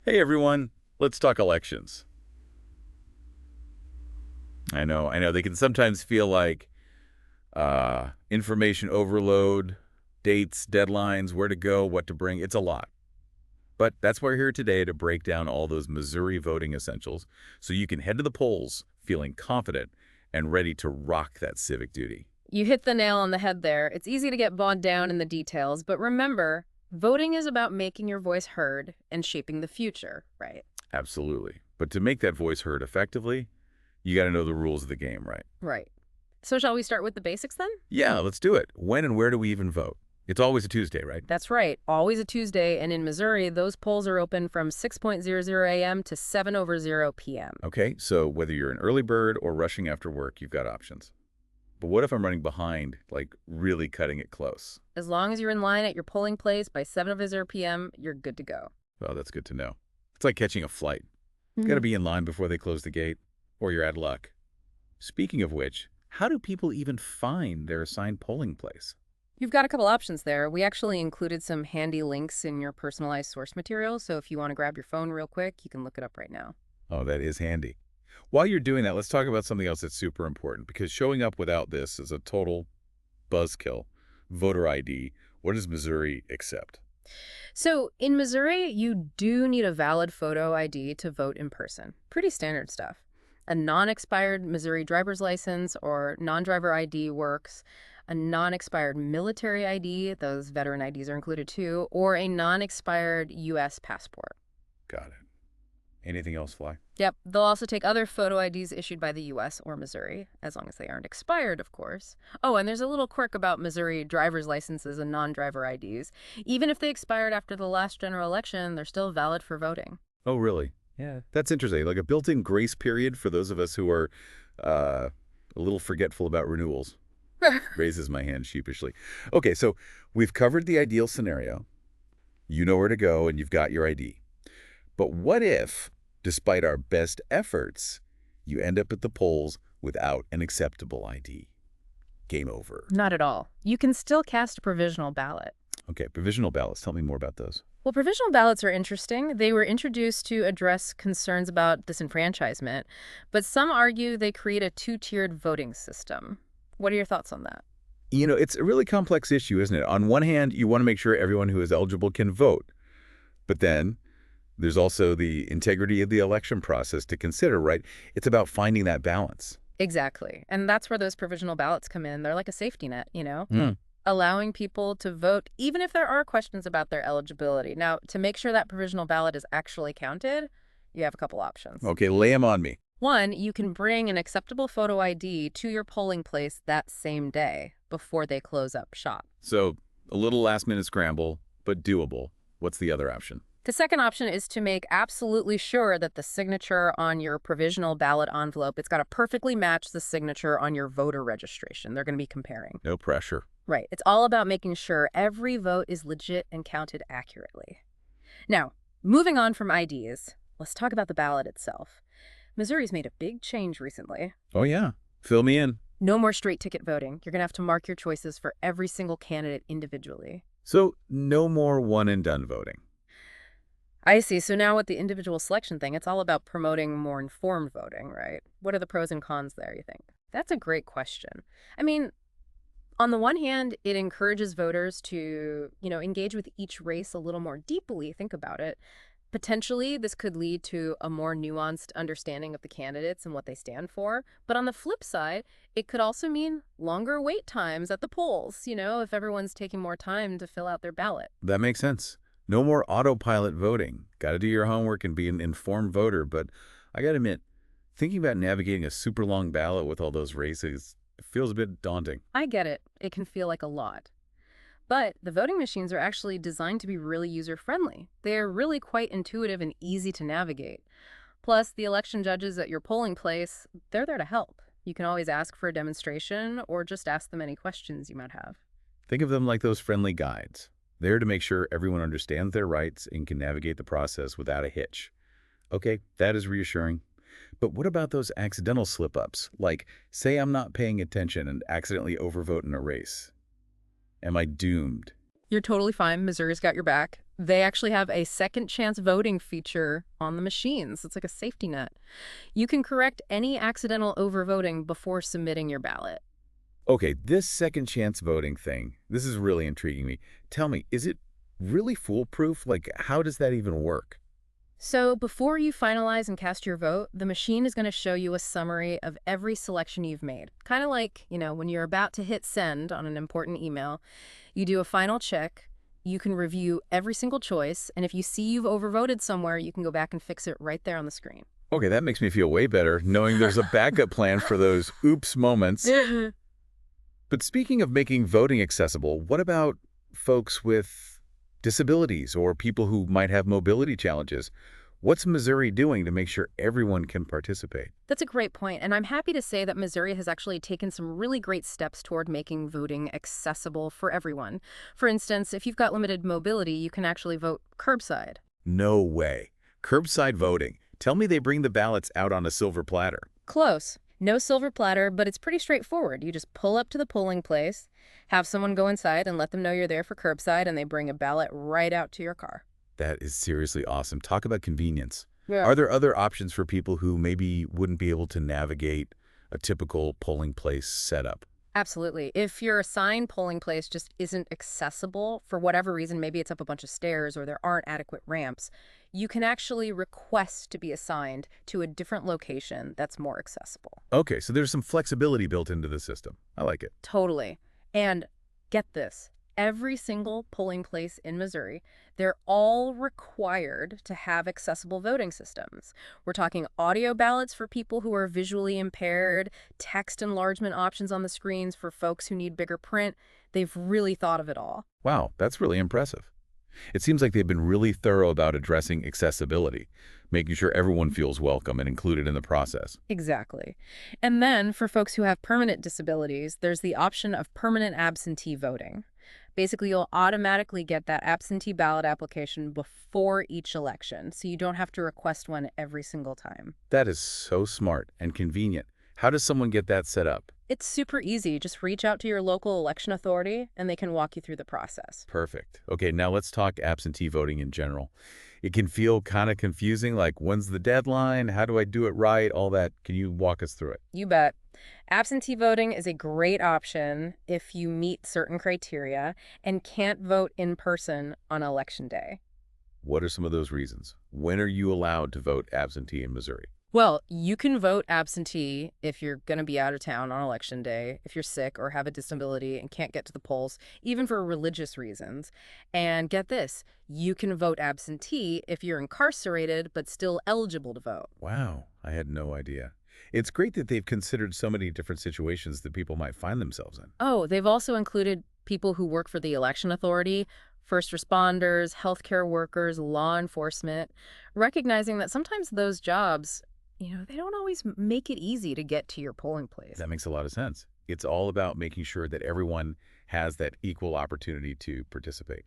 Hey everyone, let's talk elections. I know, they can sometimes feel like information overload, dates, deadlines, where to go, what to bring. It's a lot. But that's why we're here today to break down all those Missouri voting essentials so you can head to the polls feeling confident and ready to rock that civic duty. You hit the nail on the head there. It's easy to get bogged down in the details, but remember, voting is about making your voice heard and shaping the future, right? Absolutely. But to make that voice heard effectively, you got to know the rules of the game, right? Right. So shall we start with the basics then? Yeah, let's do it. When and where do we even vote? It's always a Tuesday, right? That's right. Always a Tuesday, and in Missouri, those polls are open from 6:00 a.m. to 7:00 p.m. Okay, so whether you're an early bird or rushing after work, you've got options. But what if I'm running behind, like really cutting it close? As long as you're in line at your polling place by 7:00 p.m., you're good to go. Well, that's good to know. It's like catching a flight. Got to Mhm. be in line before they close the gate, or you're out of luck. Speaking of which, how do people even find their assigned polling place? You've got a couple options there. We actually included some handy links in your personalized source material, so if you want to grab your phone real quick, you can look it up right now. Oh, that is handy. While you're doing that, let's talk about something else that's super important, because showing up without this is a total buzzkill. Voter ID. What does Missouri accept? So in Missouri, you do need a valid photo ID to vote in person. Pretty standard stuff. A non-expired Missouri driver's license or non-driver ID works. A non-expired military ID, those veteran IDs are included too, or a non-expired U.S. passport. Got it. Anything else fly? Yep, they'll also take other photo IDs issued by the U.S. or Missouri, as long as they aren't expired, of course. Oh, and there's a little quirk about Missouri driver's licenses and non-driver IDs. Even if they expired after the last general election, they're still valid for voting. Oh, really? Yeah. That's interesting. Like a built-in grace period for those of us who are a little forgetful about renewals. Raises my hand sheepishly. Okay, so we've covered the ideal scenario. You know where to go and you've got your ID. But what if, despite our best efforts, you end up at the polls without an acceptable ID? Game over. Not at all. You can still cast a provisional ballot. Okay, provisional ballots. Tell me more about those. Well, provisional ballots are interesting. They were introduced to address concerns about disenfranchisement, but some argue they create a two-tiered voting system. What are your thoughts on that? You know, it's a really complex issue, isn't it? On one hand, you want to make sure everyone who is eligible can vote. But then there's also the integrity of the election process to consider, right? It's about finding that balance. Exactly. And that's where those provisional ballots come in. They're like a safety net, Hmm. allowing people to vote even if there are questions about their eligibility. Now, to make sure that provisional ballot is actually counted, you have a couple options. Okay, lay them on me. One, you can bring an acceptable photo ID to your polling place that same day before they close up shop. So a little last-minute scramble, but doable. What's the other option? The second option is to make absolutely sure that the signature on your provisional ballot envelope, it's got to perfectly match the signature on your voter registration. They're going to be comparing. No pressure. Right. It's all about making sure every vote is legit and counted accurately. Now, moving on from IDs, let's talk about the ballot itself. Missouri's made a big change recently. Oh, yeah. Fill me in. No more straight ticket voting. You're going to have to mark your choices for every single candidate individually. So no more one-and-done voting. I see. So now with the individual selection thing, it's all about promoting more informed voting, right? What are the pros and cons there, you think? That's a great question. I mean, on the one hand, it encourages voters to, engage with each race a little more deeply, think about it. Potentially, this could lead to a more nuanced understanding of the candidates and what they stand for. But on the flip side, it could also mean longer wait times at the polls, if everyone's taking more time to fill out their ballot. That makes sense. No more autopilot voting. Got to do your homework and be an informed voter. But I got to admit, thinking about navigating a super long ballot with all those races, it feels a bit daunting. I get it. It can feel like a lot. But the voting machines are actually designed to be really user-friendly. They are really quite intuitive and easy to navigate. Plus, the election judges at your polling place, they're there to help. You can always ask for a demonstration or just ask them any questions you might have. Think of them like those friendly guides, there to make sure everyone understands their rights and can navigate the process without a hitch. Okay, that is reassuring. But what about those accidental slip-ups? Like, say I'm not paying attention and accidentally overvote in a race. Am I doomed? You're totally fine. Missouri's got your back. They actually have a second chance voting feature on the machines. It's like a safety net. You can correct any accidental overvoting before submitting your ballot. Okay, this second chance voting thing, this is really intriguing me. Tell me, is it really foolproof? Like, how does that even work? So before you finalize and cast your vote, the machine is going to show you a summary of every selection you've made. Kind of like, when you're about to hit send on an important email, you do a final check, you can review every single choice, and if you see you've overvoted somewhere, you can go back and fix it right there on the screen. Okay, that makes me feel way better, knowing there's a backup plan for those oops moments. But speaking of making voting accessible, what about folks with disabilities or people who might have mobility challenges? What's Missouri doing to make sure everyone can participate? That's a great point, and I'm happy to say that Missouri has actually taken some really great steps toward making voting accessible for everyone. For instance, if you've got limited mobility, you can actually vote curbside. No way. Curbside voting. Tell me they bring the ballots out on a silver platter. Close. No silver platter, but it's pretty straightforward. You just pull up to the polling place, have someone go inside and let them know you're there for curbside, and they bring a ballot right out to your car. That is seriously awesome. Talk about convenience. Yeah. Are there other options for people who maybe wouldn't be able to navigate a typical polling place setup? Absolutely. If your assigned polling place just isn't accessible for whatever reason, maybe it's up a bunch of stairs or there aren't adequate ramps, you can actually request to be assigned to a different location that's more accessible. Okay, so there's some flexibility built into the system. I like it. Totally. And get this, every single polling place in Missouri, they're all required to have accessible voting systems. We're talking audio ballots for people who are visually impaired, text enlargement options on the screens for folks who need bigger print. They've really thought of it all. Wow, that's really impressive. It seems like they've been really thorough about addressing accessibility, making sure everyone feels welcome and included in the process. Exactly. And then for folks who have permanent disabilities, there's the option of permanent absentee voting. Basically, you'll automatically get that absentee ballot application before each election, so you don't have to request one every single time. That is so smart and convenient. How does someone get that set up? It's super easy. Just reach out to your local election authority, and they can walk you through the process. Perfect. Okay, now let's talk absentee voting in general. It can feel kind of confusing, like when's the deadline? How do I do it right? All that. Can you walk us through it? You bet. Absentee voting is a great option if you meet certain criteria and can't vote in person on election day. What are some of those reasons? When are you allowed to vote absentee in Missouri? Well, you can vote absentee if you're going to be out of town on election day, if you're sick or have a disability and can't get to the polls, even for religious reasons. And get this, you can vote absentee if you're incarcerated but still eligible to vote. Wow, I had no idea. It's great that they've considered so many different situations that people might find themselves in. Oh, they've also included people who work for the election authority, first responders, healthcare workers, law enforcement, recognizing that sometimes those jobs, they don't always make it easy to get to your polling place. That makes a lot of sense. It's all about making sure that everyone has that equal opportunity to participate.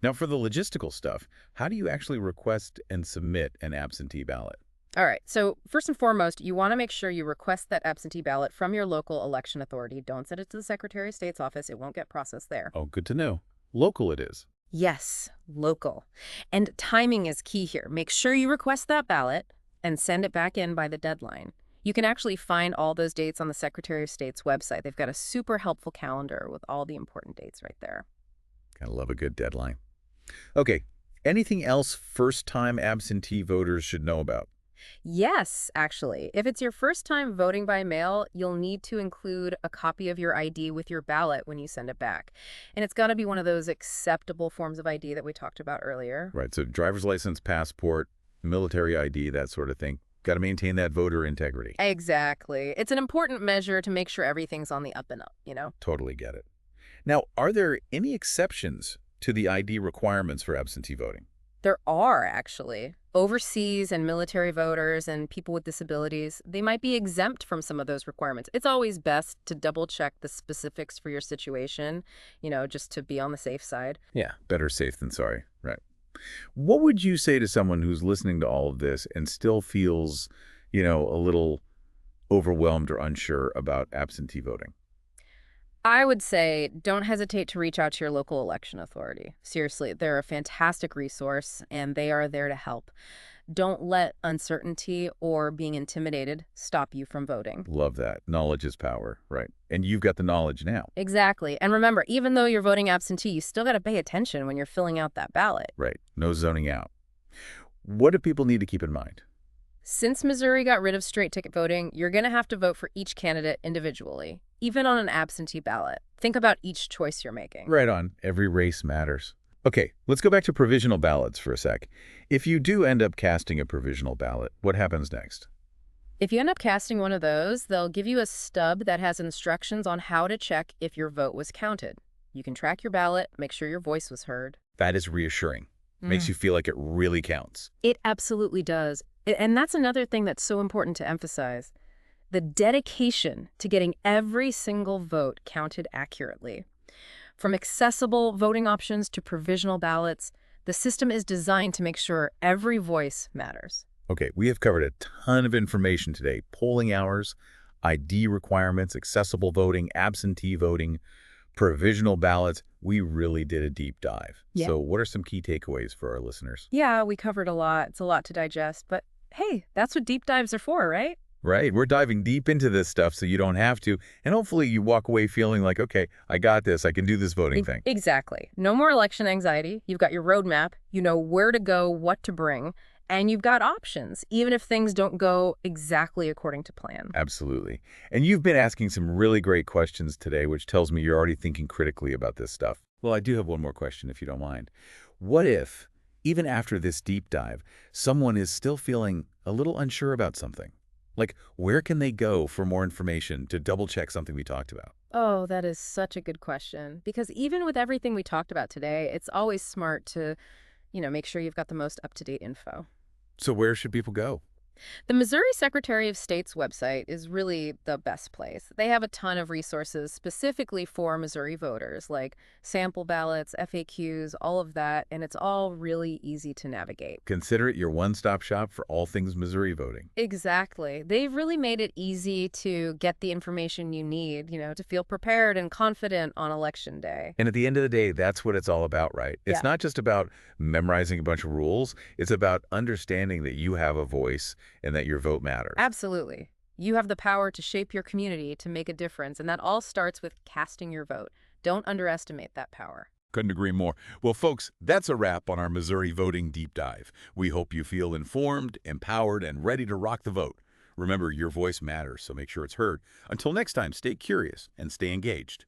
Now, for the logistical stuff, how do you actually request and submit an absentee ballot? All right, so first and foremost, you want to make sure you request that absentee ballot from your local election authority. Don't send it to the Secretary of State's office. It won't get processed there. Oh, good to know. Local it is. Yes, local. And timing is key here. Make sure you request that ballot and send it back in by the deadline. You can actually find all those dates on the Secretary of State's website. They've got a super helpful calendar with all the important dates right there. Gotta love a good deadline. Okay, anything else first-time absentee voters should know about? Yes, actually. If it's your first time voting by mail, you'll need to include a copy of your ID with your ballot when you send it back. And it's got to be one of those acceptable forms of ID that we talked about earlier. Right, so driver's license, passport, military ID, that sort of thing. Got to maintain that voter integrity. Exactly. It's an important measure to make sure everything's on the up and up. Totally get it. Now, are there any exceptions to the ID requirements for absentee voting? There are, actually. Overseas and military voters and people with disabilities, they might be exempt from some of those requirements. It's always best to double check the specifics for your situation, just to be on the safe side. Yeah, better safe than sorry. Right. What would you say to someone who's listening to all of this and still feels, a little overwhelmed or unsure about absentee voting? I would say don't hesitate to reach out to your local election authority. Seriously, they're a fantastic resource and they are there to help. Don't let uncertainty or being intimidated stop you from voting. Love that. Knowledge is power, right? And you've got the knowledge now. Exactly. And remember, even though you're voting absentee, you still got to pay attention when you're filling out that ballot. Right. No zoning out. What do people need to keep in mind? Since Missouri got rid of straight ticket voting, you're going to have to vote for each candidate individually, even on an absentee ballot. Think about each choice you're making. Right on. Every race matters. Okay, let's go back to provisional ballots for a sec. If you do end up casting a provisional ballot, what happens next? If you end up casting one of those, they'll give you a stub that has instructions on how to check if your vote was counted. You can track your ballot, make sure your voice was heard. That is reassuring. Makes you feel like it really counts. It absolutely does. And that's another thing that's so important to emphasize. The dedication to getting every single vote counted accurately. From accessible voting options to provisional ballots, the system is designed to make sure every voice matters. Okay, we have covered a ton of information today. Polling hours, ID requirements, accessible voting, absentee voting, provisional ballots. We really did a deep dive. Yeah. So what are some key takeaways for our listeners? Yeah, we covered a lot. It's a lot to digest, but hey, that's what deep dives are for, right? Right, we're diving deep into this stuff so you don't have to. And hopefully you walk away feeling like, okay, I got this. I can do this voting thing. Exactly. No more election anxiety. You've got your roadmap. You know where to go, what to bring, and you've got options, even if things don't go exactly according to plan. Absolutely. And you've been asking some really great questions today, which tells me you're already thinking critically about this stuff. Well, I do have one more question, if you don't mind. What if, even after this deep dive, someone is still feeling a little unsure about something? Like, where can they go for more information to double-check something we talked about? Oh, that is such a good question. Because even with everything we talked about today, it's always smart to, make sure you've got the most up-to-date info. So where should people go? The Missouri Secretary of State's website is really the best place. They have a ton of resources specifically for Missouri voters, like sample ballots, FAQs, all of that, and it's all really easy to navigate. Consider it your one-stop shop for all things Missouri voting. Exactly. They've really made it easy to get the information you need, to feel prepared and confident on Election Day. And at the end of the day, that's what it's all about, right? It's not just about memorizing a bunch of rules. It's about understanding that you have a voice and that your vote matters. Absolutely. You have the power to shape your community to make a difference, and that all starts with casting your vote. Don't underestimate that power. Couldn't agree more. Well, folks, that's a wrap on our Missouri voting deep dive. We hope you feel informed, empowered, and ready to rock the vote. Remember, your voice matters, so make sure it's heard. Until next time, stay curious and stay engaged.